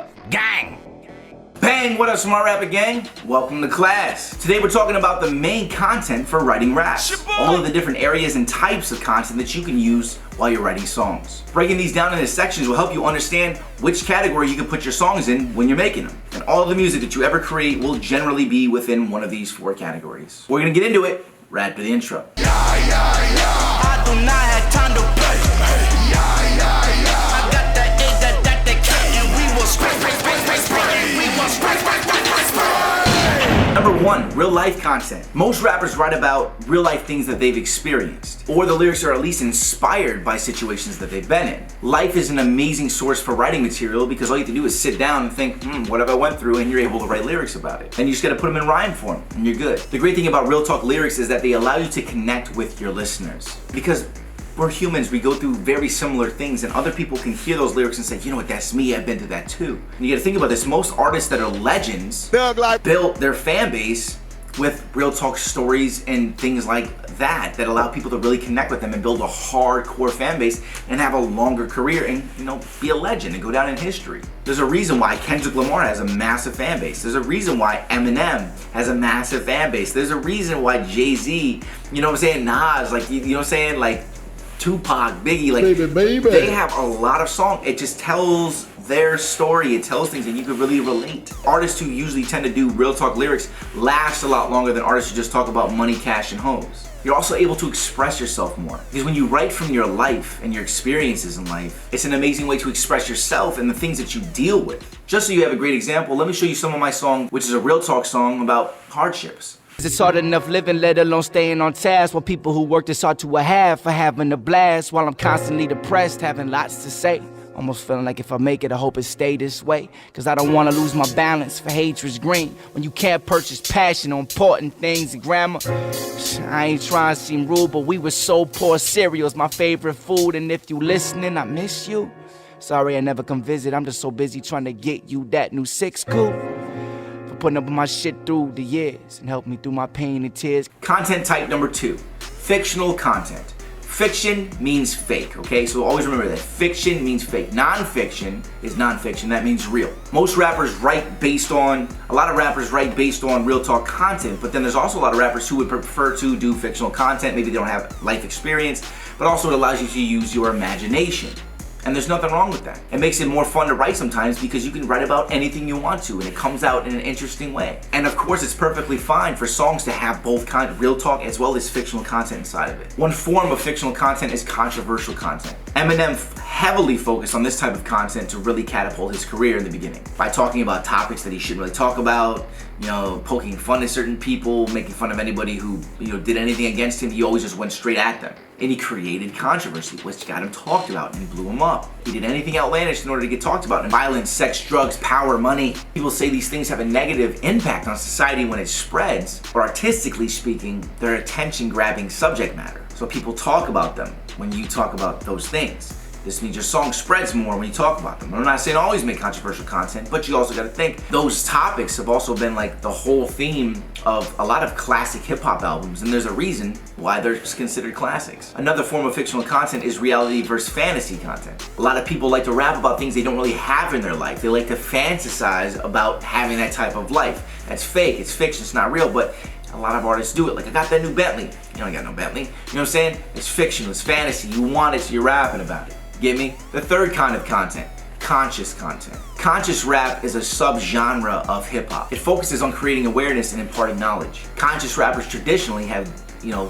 up, gang? Bang, what up, Smart Rapper Gang? Welcome to class. Today we're talking about the main content for writing raps. All of the different areas and types of content that you can use while you're writing songs. Breaking these down into sections will help you understand which category you can put your songs in when you're making them. And all of the music that you ever create will generally be within one of these 4 categories. We're gonna get into it right after the intro. I do not have time to play. I got that egg that they can't, and we will spray. Number 1, real life content. Most rappers write about real life things that they've experienced, or the lyrics are at least inspired by situations that they've been in. Life is an amazing source for writing material because all you have to do is sit down and think, what have I went through, and you're able to write lyrics about it. And you just gotta put them in rhyme form, and you're good. The great thing about real talk lyrics is that they allow you to connect with your listeners. Because we're humans, we go through very similar things, and other people can hear those lyrics and say, you know what, that's me, I've been through that too. And you gotta think about this, most artists that are legends built their fan base with real talk stories and things like that allow people to really connect with them and build a hardcore fan base and have a longer career and, be a legend and go down in history. There's a reason why Kendrick Lamar has a massive fan base. There's a reason why Eminem has a massive fan base. There's a reason why Jay-Z, Nas, like Tupac, Biggie, baby. They have a lot of songs. It just tells their story. It tells things and you can really relate. Artists who usually tend to do real talk lyrics last a lot longer than artists who just talk about money, cash, and hoes. You're also able to express yourself more. Because when you write from your life and your experiences in life, it's an amazing way to express yourself and the things that you deal with. Just so you have a great example, let me show you some of my song, which is a real talk song about hardships. It's hard enough living, let alone staying on task. While people who work this hard to a half for having a blast. While I'm constantly depressed, having lots to say. Almost feeling like if I make it, I hope it stay this way. Cause I don't wanna lose my balance, for hatred's green. When you can't purchase passion on important things and grammar. I ain't trying to seem rude, but we were so poor. Cereal's my favorite food, and if you listening, I miss you. Sorry I never come visit, I'm just so busy trying to get you that new 6 coupe. Putting up with my shit through the years and help me through my pain and tears. Content type number 2, fictional content. Fiction means fake, okay? So always remember that. Fiction means fake. Non-fiction is non-fiction, that means real. A lot of rappers write based on real talk content, but then there's also a lot of rappers who would prefer to do fictional content. Maybe they don't have life experience, but also it allows you to use your imagination. And there's nothing wrong with that. It makes it more fun to write sometimes because you can write about anything you want to and it comes out in an interesting way. And of course it's perfectly fine for songs to have both real talk as well as fictional content inside of it. One form of fictional content is controversial content. Eminem heavily focused on this type of content to really catapult his career in the beginning by talking about topics that he shouldn't really talk about, poking fun at certain people, making fun of anybody who did anything against him. He always just went straight at them. And he created controversy, which got him talked about and blew him up. He did anything outlandish in order to get talked about. And violence, sex, drugs, power, money. People say these things have a negative impact on society when it spreads, but artistically speaking, they're attention-grabbing subject matter. So people talk about them when you talk about those things. This means your song spreads more when you talk about them. I'm not saying always make controversial content, but you also gotta think those topics have also been like the whole theme of a lot of classic hip hop albums, and there's a reason why they're considered classics. Another form of fictional content is reality versus fantasy content. A lot of people like to rap about things they don't really have in their life. They like to fantasize about having that type of life. That's fake, it's fiction, it's not real, but a lot of artists do it. Like, I got that new Bentley. You don't got no Bentley. You know what I'm saying? It's fiction, it's fantasy. You want it, so you're rapping about it. Get me? The third kind of content, conscious content. Conscious rap is a subgenre of hip hop. It focuses on creating awareness and imparting knowledge. Conscious rappers traditionally have,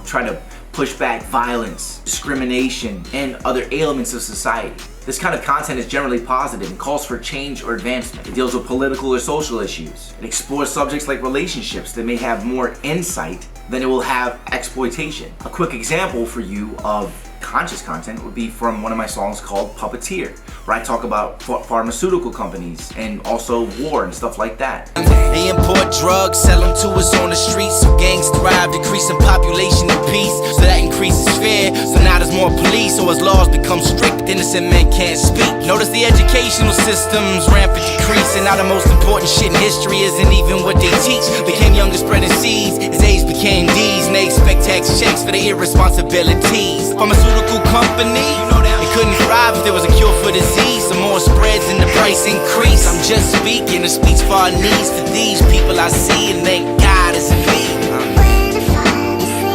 tried to push back violence, discrimination, and other ailments of society. This kind of content is generally positive and calls for change or advancement. It deals with political or social issues. It explores subjects like relationships that may have more insight than it will have exploitation. A quick example for you of conscious content would be from one of my songs called PUPPETEER, where I talk about pharmaceutical companies and also war and stuff like that. They import drugs, sell them to us on the streets, so gangs thrive, decreasing population and peace, so that increases fear. So now there's more police, so as laws become strict, innocent men can't speak. Notice the educational system's rampant decrease, and now the most important shit in history isn't even what they teach. Became younger spreading seeds, as A's became D's, and they expect tax checks for their irresponsibilities. Pharmaceutical company, it couldn't thrive if there was a cure for disease, so more spreads in the price increase. I'm just speaking, it speaks for our needs, for these people I see, and thank God it's me.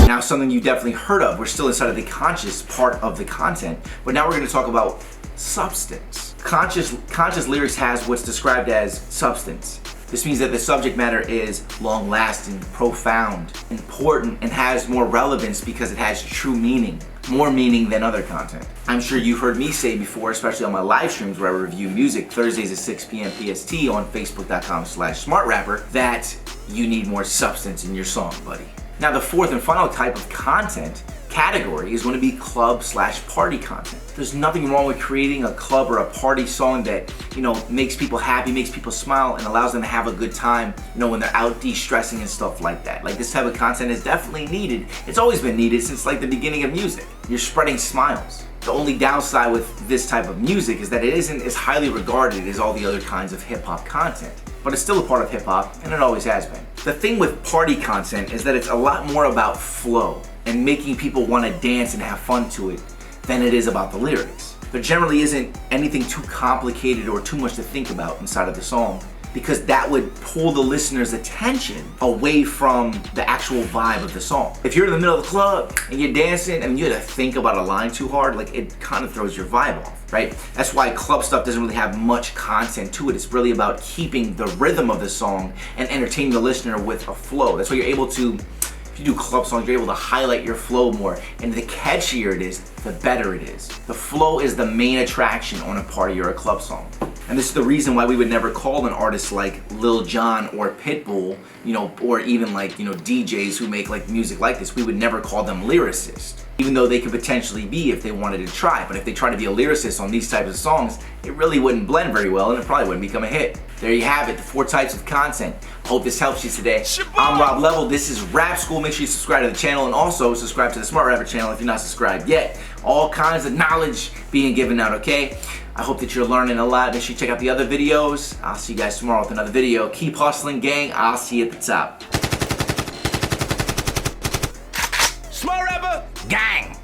Now, something you definitely heard of, we're still inside of the conscious part of the content, but now we're going to talk about substance. Conscious lyrics has what's described as substance. This means that the subject matter is long-lasting, profound, important, and has more relevance because it has true meaning, more meaning than other content. I'm sure you've heard me say before, especially on my live streams where I review music Thursdays at 6 p.m. PST on Facebook.com/SmartRapper, that you need more substance in your song, buddy. Now, the fourth and final type of content category is going to be club/party content. There's nothing wrong with creating a club or a party song that, makes people happy, makes people smile, and allows them to have a good time, when they're out de-stressing and stuff like that. Like, this type of content is definitely needed. It's always been needed since like the beginning of music. You're spreading smiles. The only downside with this type of music is that it isn't as highly regarded as all the other kinds of hip-hop content. But it's still a part of hip-hop, and it always has been. The thing with party content is that it's a lot more about flow and making people want to dance and have fun to it than it is about the lyrics. There generally isn't anything too complicated or too much to think about inside of the song, because that would pull the listener's attention away from the actual vibe of the song. If you're in the middle of the club and you're dancing and you have to think about a line too hard, like, it kind of throws your vibe off, right? That's why club stuff doesn't really have much content to it. It's really about keeping the rhythm of the song and entertaining the listener with a flow. That's why you're able to, if you do club songs, you're able to highlight your flow more, and the catchier it is, the better it is. The flow is the main attraction on a party or a club song. And this is the reason why we would never call an artist like Lil Jon or Pitbull, or even like, DJs who make like music like this, we would never call them lyricists. Even though they could potentially be if they wanted to try. But if they try to be a lyricist on these types of songs, it really wouldn't blend very well and it probably wouldn't become a hit. There you have it, the 4 types of content. Hope this helps you today. I'm Rob Level, this is Rap School. Make sure you subscribe to the channel and also subscribe to the Smart Rapper channel if you're not subscribed yet. All kinds of knowledge being given out, okay? I hope that you're learning a lot. Make sure you check out the other videos. I'll see you guys tomorrow with another video. Keep hustling, gang. I'll see you at the top. Smart Rapper Gang!